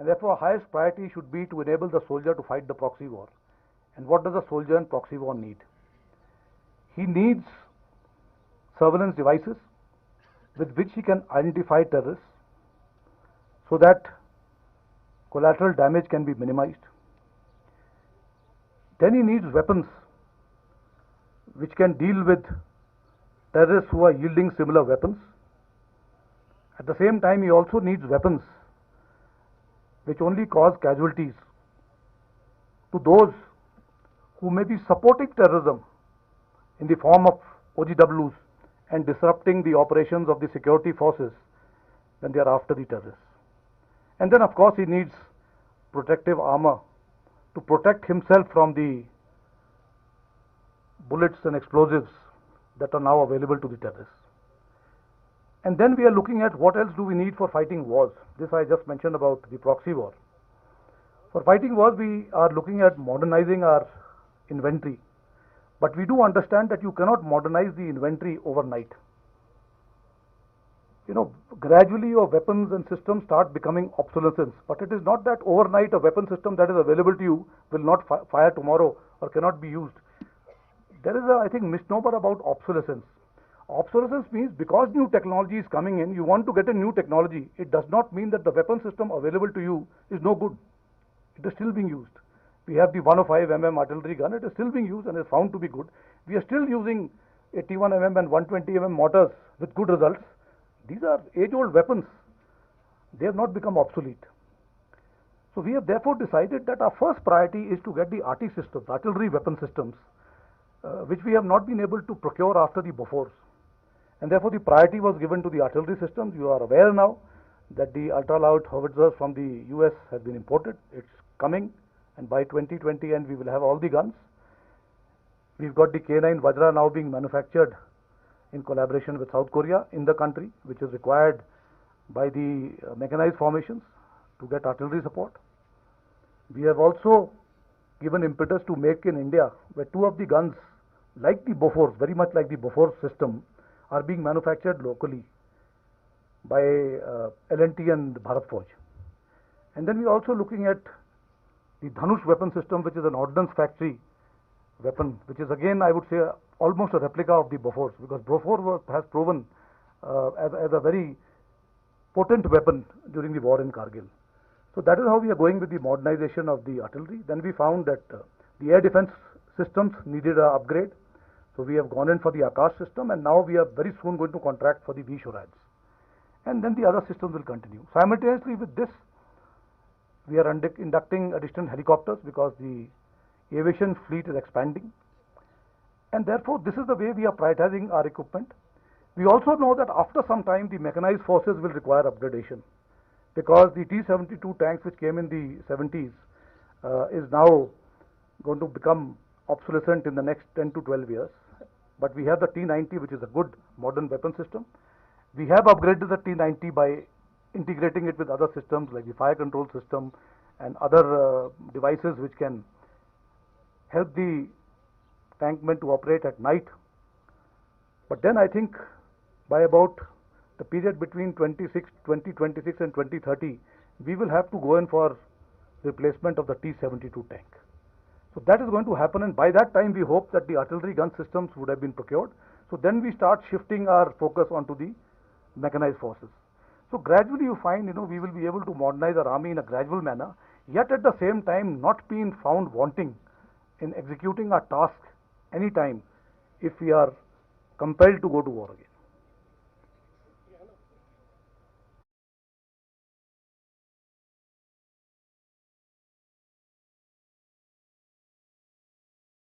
And therefore, highest priority should be to enable the soldier to fight the proxy war. And what does a soldier in proxy war need? He needs surveillance devices with which he can identify terrorists so that collateral damage can be minimized. Then he needs weapons which can deal with terrorists who are yielding similar weapons. At the same time, he also needs weapons which only cause casualties to those who may be supporting terrorism in the form of OGWs and disrupting the operations of the security forces when they are after the terrorists. And then, of course, he needs protective armor to protect himself from the bullets and explosives that are now available to the terrorists. And then we are looking at what else do we need for fighting wars. This I just mentioned about the proxy war. For fighting wars, we are looking at modernizing our inventory. But we do understand that you cannot modernize the inventory overnight. Gradually your weapons and systems start becoming obsolescence. But it is not that overnight a weapon system that is available to you will not fire tomorrow or cannot be used. There is I think, misnomer about obsolescence. Obsolescence means because new technology is coming in, you want to get a new technology. It does not mean that the weapon system available to you is no good. It is still being used. We have the 105 mm artillery gun. It is still being used and is found to be good. We are still using 81 mm and 120 mm mortars with good results. These are age-old weapons. They have not become obsolete. So we have therefore decided that our first priority is to get the ARTI systems, artillery weapon systems, which we have not been able to procure after the Bofors. And therefore the priority was given to the artillery systems. You are aware now that the ultra-loud howitzers from the US has been imported. It's coming, and by 2020 we will have all the guns. We've got the K9 Vajra now being manufactured in collaboration with South Korea in the country, which is required by the mechanized formations to get artillery support. We have also given impetus to Make in India, where two of the guns, like the Bofors, very much like the Bofors system, are being manufactured locally by L&T and Bharat Forge. And then we are also looking at the Dhanush weapon system, which is an ordnance factory weapon, which is again, I would say, almost a replica of the Bofors, because Bofors has proven as a very potent weapon during the war in Kargil. So that is how we are going with the modernization of the artillery. Then we found that the air defense systems needed an upgrade. So we have gone in for the Akash system, and now we are very soon going to contract for the V-Shurads. And then the other systems will continue. Simultaneously with this, we are inducting additional helicopters because the aviation fleet is expanding. And therefore, this is the way we are prioritizing our equipment. We also know that after some time, the mechanized forces will require upgradation, because the T-72 tanks which came in the 70s is now going to become obsolescent in the next 10 to 12 years. But we have the T-90, which is a good modern weapon system. We have upgraded the T-90 by integrating it with other systems like the fire control system and other devices which can help the tankmen to operate at night. But then I think by about the period between 2026 and 2030, we will have to go in for replacement of the T-72 tank. So that is going to happen, and by that time we hope that the artillery gun systems would have been procured. So then we start shifting our focus onto the mechanized forces. So gradually you find, we will be able to modernize our army in a gradual manner, yet at the same time not being found wanting in executing our task any time if we are compelled to go to war again.